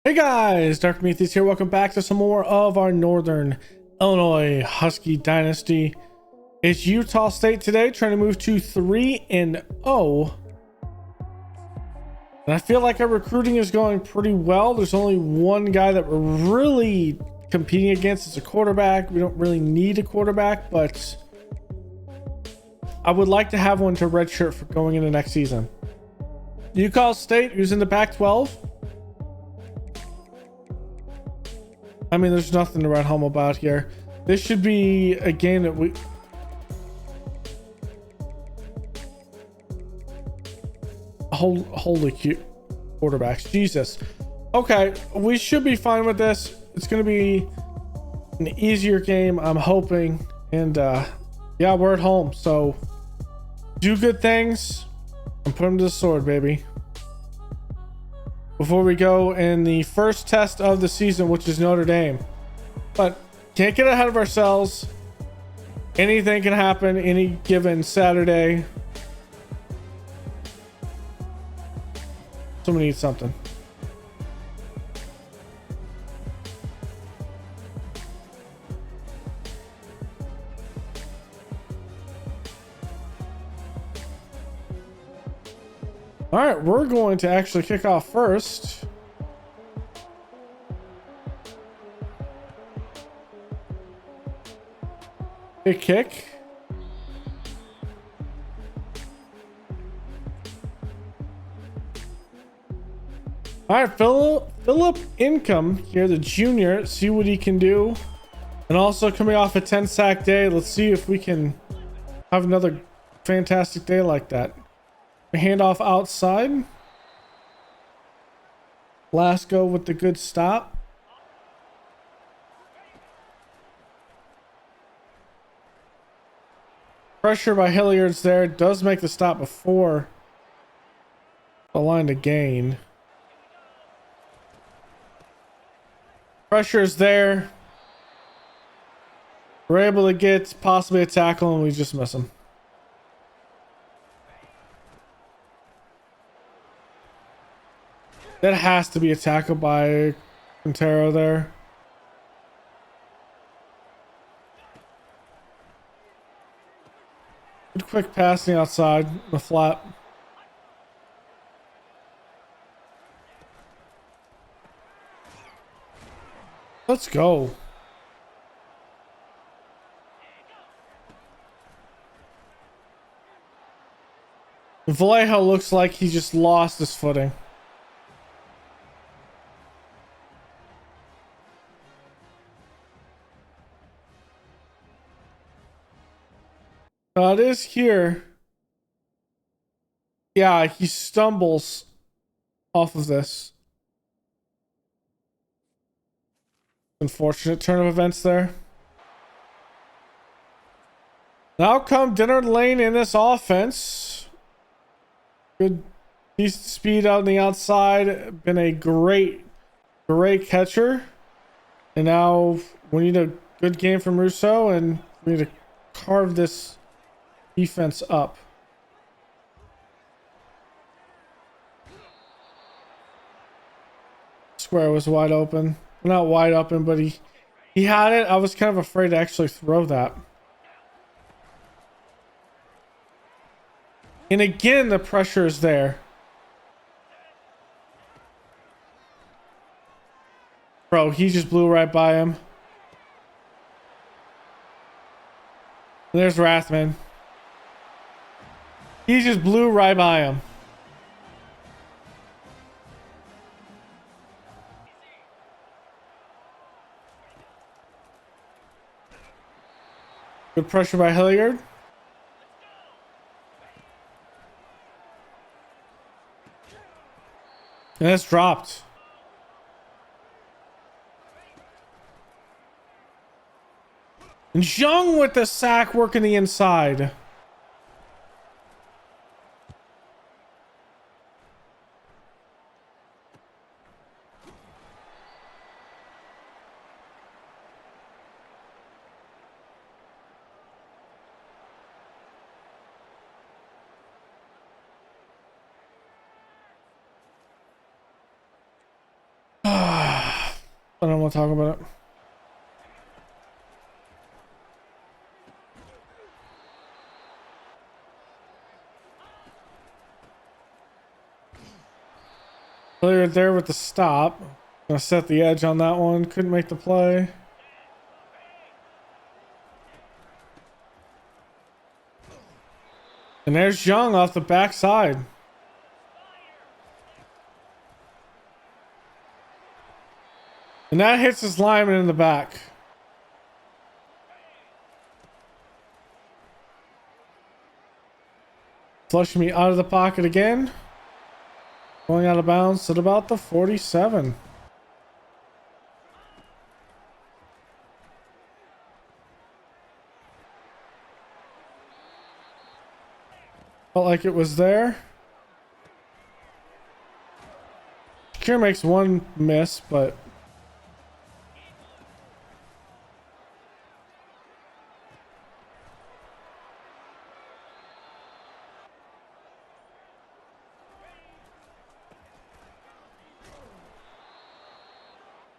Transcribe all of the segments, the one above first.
Hey guys, Dr. Meathies here. Welcome back to some more of our Northern Illinois Husky Dynasty. It's Utah State today, trying to move to 3-0. And I feel like our recruiting is going pretty well. There's only one guy that we're really competing against. It's a quarterback. We don't really need a quarterback, but I would like to have one to redshirt for going into next season. Utah State, who's in the Pac-12. I mean, there's nothing to write home about here. This should be a game that we... Holy cute quarterbacks. Jesus. Okay, we should be fine with this. It's going to be an easier game, I'm hoping. And yeah, we're at home. So do good things and put them to the sword, baby. Before we go in the first test of the season, which is Notre Dame. But can't get ahead of ourselves. Anything can happen any given Saturday. Someone needs something. All right, we're going to actually kick off first. A kick. All right, Philip Income here, the junior. See what he can do. And also coming off a 10-sack day. Let's see if we can have another fantastic day like that. Handoff outside. Lasco with the good stop. Pressure by Hilliard's there. Does make the stop before the line to gain. Pressure's there. We're able to get possibly a tackle and we just miss him. That has to be a tackle by Quintero there. Good quick passing outside the flat. Let's go. Vallejo looks like he just lost his footing. It is here. Yeah, he stumbles off of this. Unfortunate turn of events there. Now come Dinner Lane in this offense. Good, decent speed out on the outside. Been a great catcher. And now we need a good game from Russo, and we need to carve this defense up. Square was wide open. Not wide open, but he had it. I was kind of afraid to actually throw that. And again, the pressure is there. Bro, he just blew right by him. There's Rathman. He just blew right by him. Good pressure by Hilliard. And it's dropped. And Jung with the sack working the inside. I don't want to talk about it. Player there with the stop. Gonna set the edge on that one. Couldn't make the play. And there's Jung off the backside. And that hits his lineman in the back. Flushing me out of the pocket again. Going out of bounds at about the 47. Felt like it was there. Shakir makes one miss, but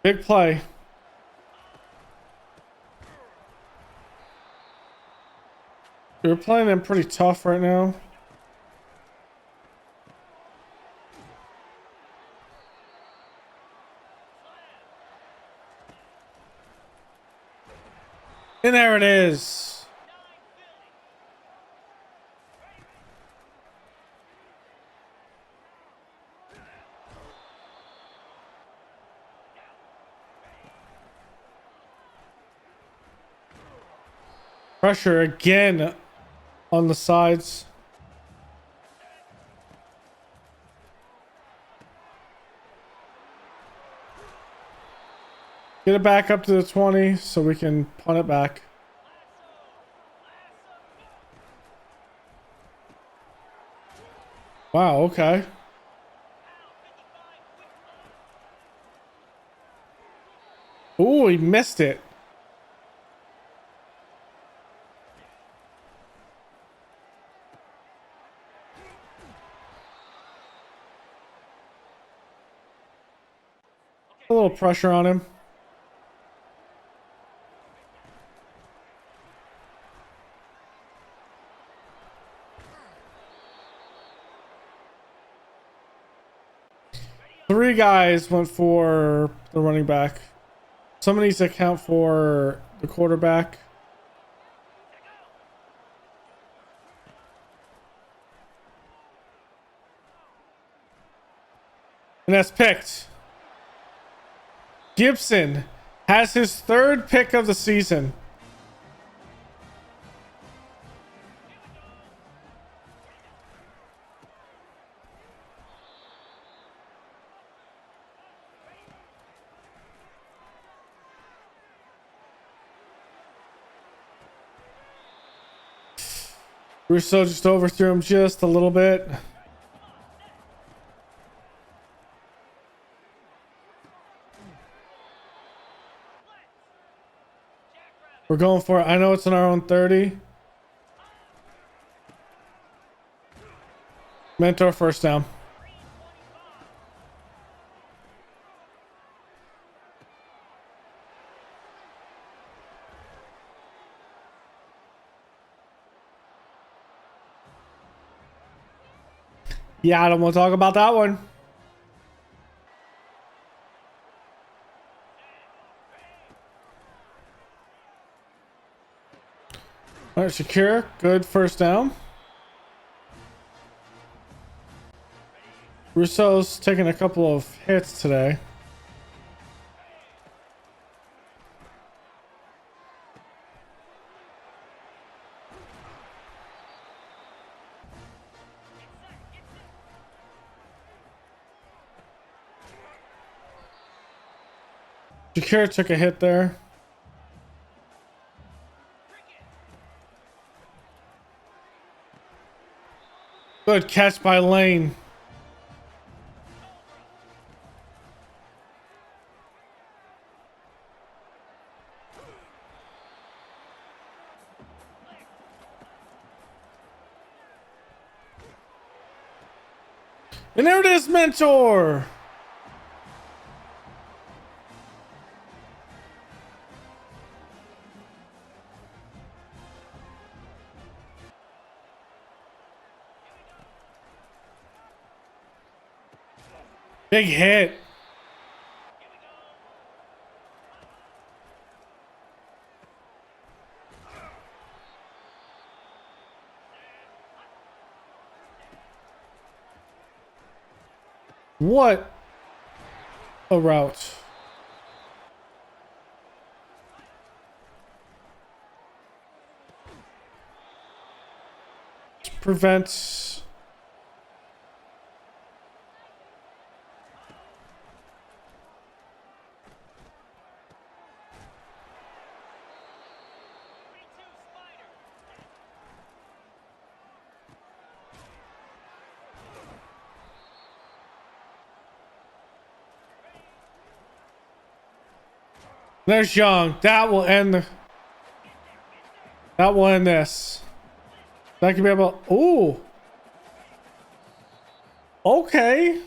big play. We're playing them pretty tough right now. And there it is. Pressure again on the sides. Get it back up to the 20 so we can punt it back. Wow, okay. Ooh, he missed it. A little pressure on him. Three guys went for the running back. Somebody needs to account for the quarterback. And that's picked. Gibson has his third pick of the season. Russo just overthrew him just a little bit. We're going for it. I know it's in our own 30. Mentor first down. Yeah, I don't want to talk about that one. All right, Shakir, good first down. Russo's taking a couple of hits today. Shakir took a hit there. Good catch by Lane. And there it is, Mentor. Big hit. What a route. Prevents. There's Jung. That will end the. That will end this. That could be able. Ooh. Okay.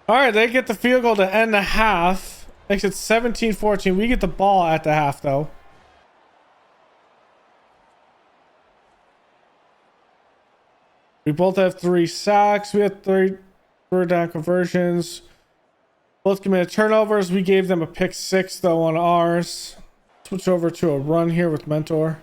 All right, they get the field goal to end the half. Makes it 17-14. We get the ball at the half, though. We both have 3 sacks. We have 3 third down conversions. Both committed turnovers. We gave them a pick 6, though, on ours. Switch over to a run here with Mentor.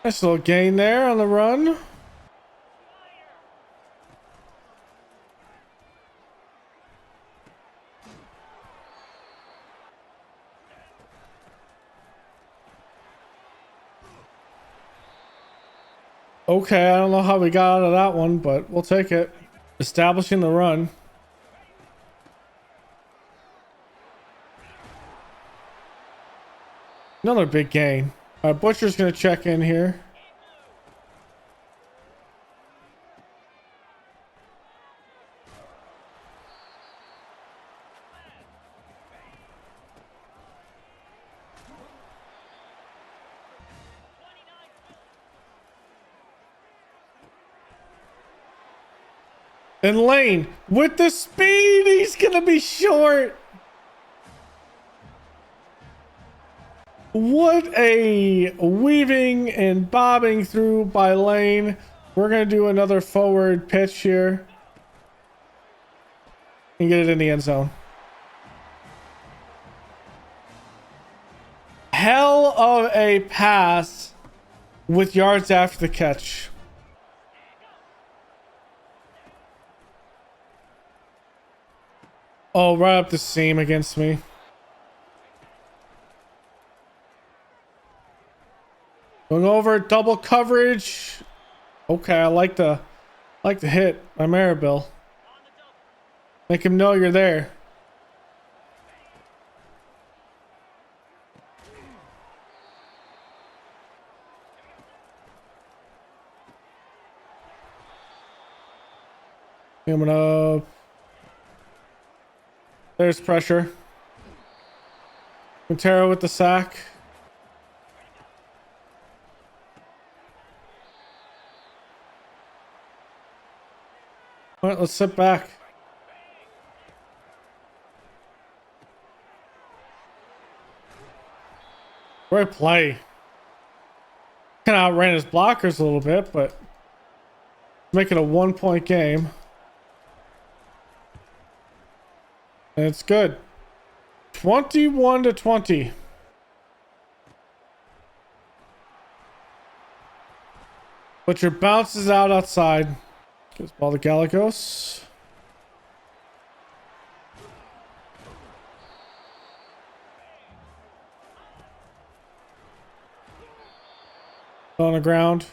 Nice little gain there on the run. Okay, I don't know how we got out of that one, but we'll take it. Establishing the run. Another big gain. Butcher's going to check in here. And Lane, with the speed, he's going to be short. What a weaving and bobbing through by Lane. We're going to do another forward pitch here. And get it in the end zone. Hell of a pass with yards after the catch. Oh, right up the seam against me. Going over double coverage. Okay, I like the hit by Maribel. Make him know you're there. Coming up. There's pressure. Montero with the sack. All right, let's sit back. Great play. Kind of outran his blockers a little bit, but make it a 1-point game. And it's good. 21-20. Butcher bounces out outside. Gives ball to Gallegos. On the ground.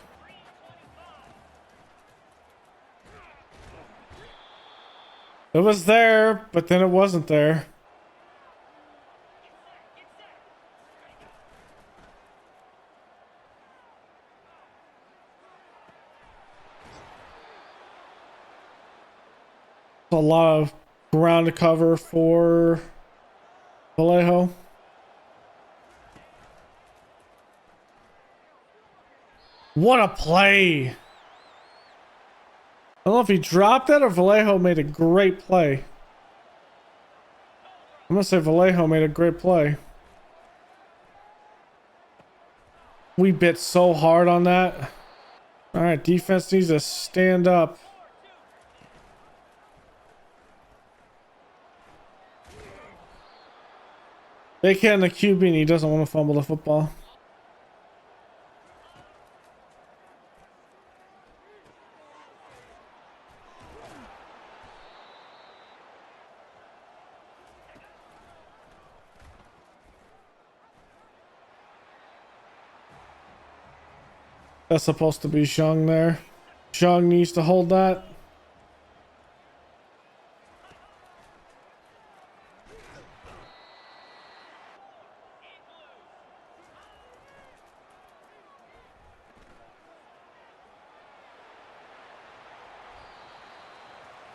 It was there, but then it wasn't there. A lot of ground to cover for Vallejo. What a play! I don't know if he dropped that or Vallejo made a great play. I'm gonna say Vallejo made a great play. We bit so hard on that. All right, defense needs to stand up. They can the QB and he doesn't want to fumble the football. That's supposed to be Jung there. Jung needs to hold that.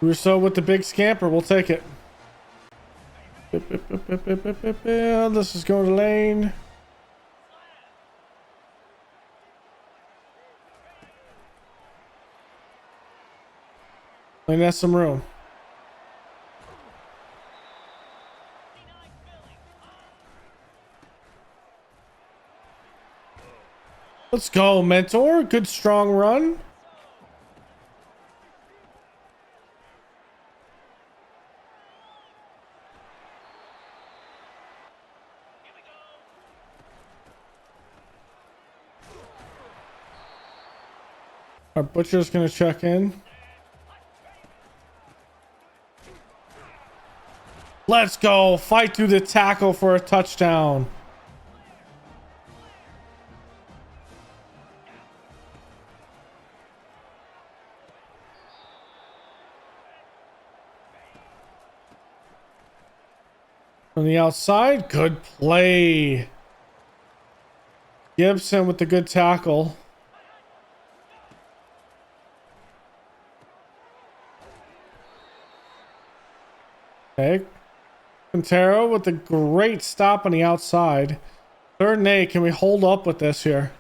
Rousseau with the big scamper. We'll take it. This is going to lane. Lane has some room. Let's go, mentor. Good strong run. Our butcher's gonna check in. Let's go. Fight through the tackle for a touchdown. From the outside, good play. Gibson with the good tackle. Okay. Quintero with the great stop on the outside. 3rd and 8. Can we hold up with this here?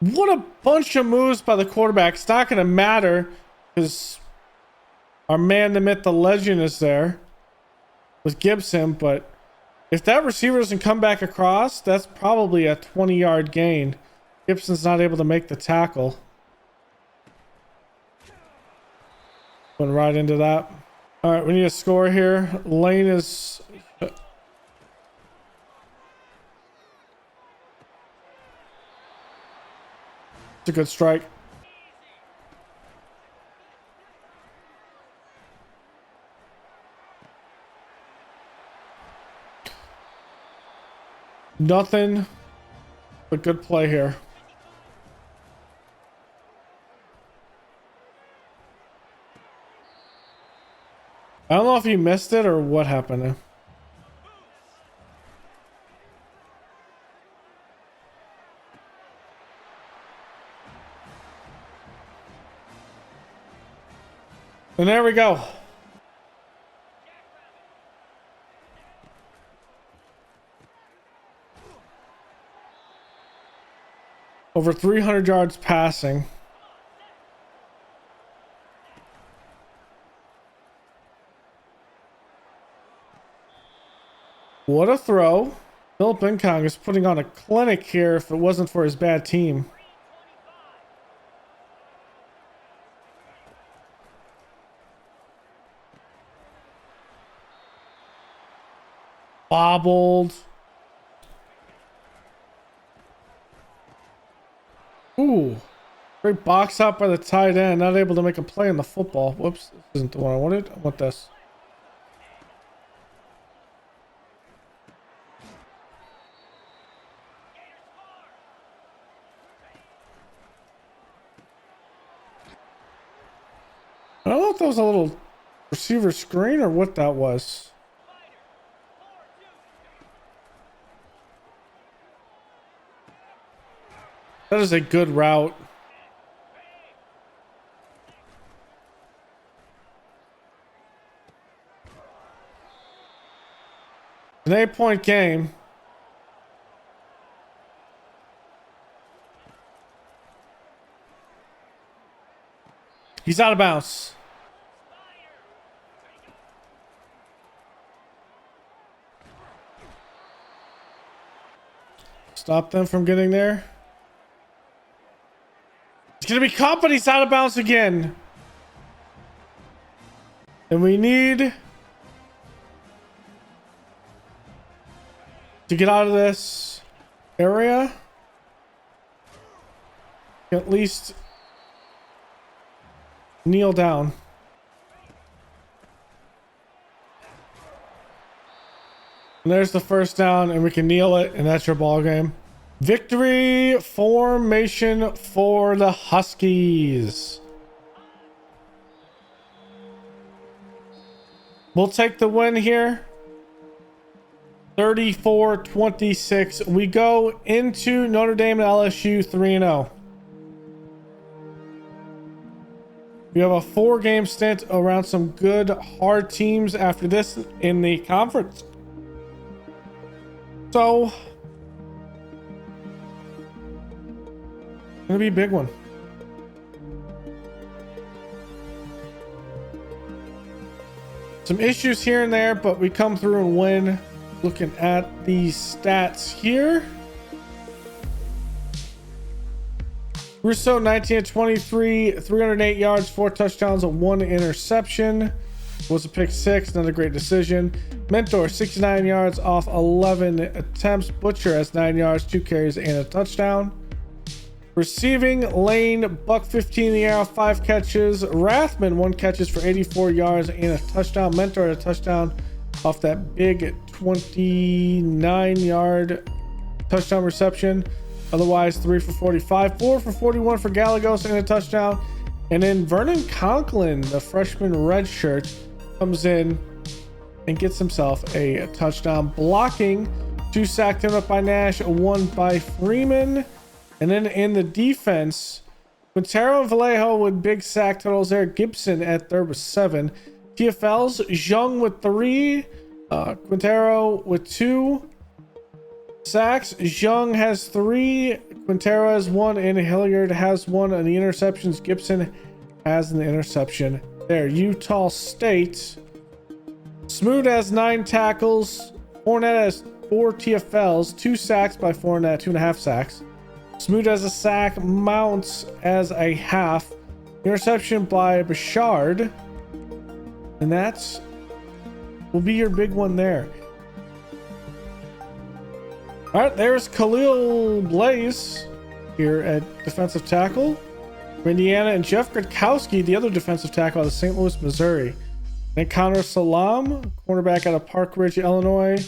What a bunch of moves by the quarterback. It's not going to matter because our man, the myth, the legend is there with Gibson. But if that receiver doesn't come back across, that's probably a 20-yard gain. Gibson's not able to make the tackle. Went right into that. All right, we need a score here. Lane is... It's a good strike. Nothing but good play here. I don't know if he missed it or what happened. And there we go. Over 300 yards passing. What a throw. Philip Incong is putting on a clinic here if it wasn't for his bad team. Bobbled. Ooh. Great box out by the tight end. Not able to make a play on the football. Whoops. This isn't the one I wanted. I want this. I don't know if that was a little receiver screen or what that was. That is a good route. An 8-point game. He's out of bounds. Stop them from getting there. It's going to be caught, but he's out of bounds again. And we need to get out of this area. At least kneel down. And there's the first down, and we can kneel it, and that's your ball game. Victory formation for the Huskies. We'll take the win here. 34-26. We go into Notre Dame and LSU 3-0. We have a 4-game stint around some good, hard teams after this in the conference. So, gonna be a big one. Some issues here and there, but we come through and win. Looking at these stats here. Rousseau 19-23, 308 yards, 4 touchdowns, and 1 interception. Was a pick 6, another great decision. Mentor 69 yards off 11 attempts. Butcher has 9 yards, 2 carries, and a touchdown. Receiving, Lane, buck 15 in the air, 5 catches. Rathman, 1 catches for 84 yards and a touchdown. Mentor had a touchdown off that big 29-yard touchdown reception. Otherwise, 3 for 45, 4 for 41 for Gallegos and a touchdown. And then Vernon Conklin, the freshman redshirt, comes in and gets himself a touchdown. Blocking, 2 sacked him up by Nash, 1 by Freeman. And then in the defense, Quintero and Vallejo with big sack totals there. Gibson at third with 7. TFLs, Jung with 3. Quintero with 2 sacks. Jung has 3. Quintero has 1. And Hilliard has 1. And the interceptions, Gibson has an interception there. Utah State. Smoot has 9 tackles. Fournette has 4 TFLs. 2 sacks by Fournette. 2.5 sacks. Smoot as a sack, Mounts as a half. Interception by Bouchard. And that will be your big one there. All right, there's Khalil Blaze here at defensive tackle for Indiana, and Jeff Gradkowski, the other defensive tackle out of St. Louis, Missouri. Then Connor Salam, cornerback out of Park Ridge, Illinois.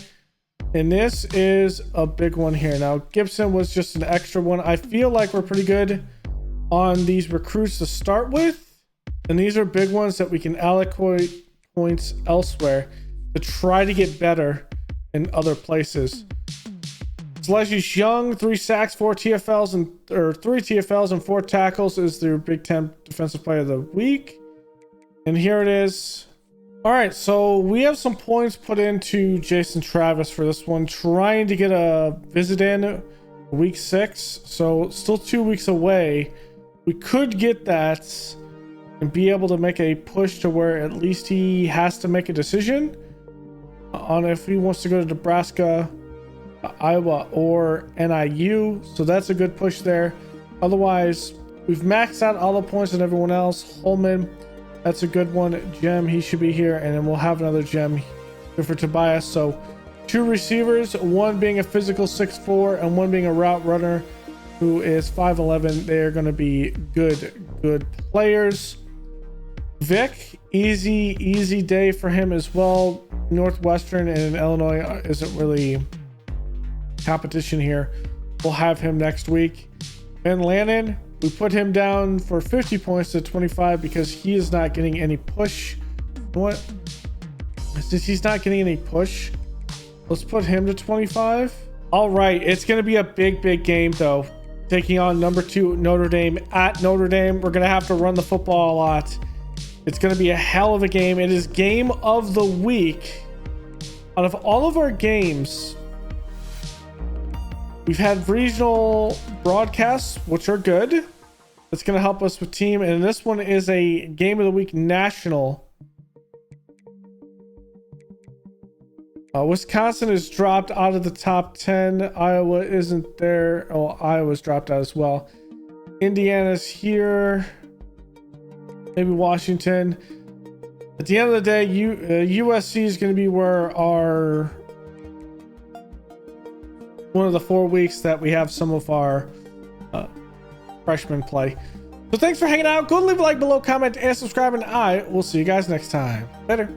And this is a big one here. Now, Gibson was just an extra one. I feel like we're pretty good on these recruits to start with. And these are big ones that we can allocate points elsewhere to try to get better in other places. Celesius Young, 3 sacks, 4 TFLs, and 3 TFLs and 4 tackles is their Big Ten Defensive Player of the Week. And here it is. All right, so we have some points put into Jason Travis for this one, trying to get a visit in week 6. So still 2 weeks away. We could get that and be able to make a push to where at least he has to make a decision on if he wants to go to Nebraska, Iowa, or NIU. So that's a good push there. Otherwise, we've maxed out all the points and everyone else. Holman, that's a good one. Gem, he should be here. And then we'll have another gem here for Tobias. So 2 receivers, one being a physical 6'4", and one being a route runner who is 5'11". They're going to be good players. Vic, easy day for him as well. Northwestern and Illinois isn't really competition here. We'll have him next week. Ben Lannon, we put him down for 50 points to 25 because he is not getting any push. What? Since he's not getting any push, let's put him to 25. All right, it's going to be a big game though. Taking on number 2 Notre Dame at Notre Dame. We're going to have to run the football a lot. It's going to be a hell of a game. It is game of the week. Out of all of our games, we've had regional broadcasts, which are good. That's going to help us with team. And this one is a game of the week national. Wisconsin is dropped out of the top 10. Iowa isn't there. Oh, Iowa's dropped out as well. Indiana's here. Maybe Washington. At the end of the day, USC is going to be where our one of the 4 weeks that we have some of our freshmen play. So thanks for hanging out. Go leave a like below, comment, and subscribe, and I will see you guys next time. Later.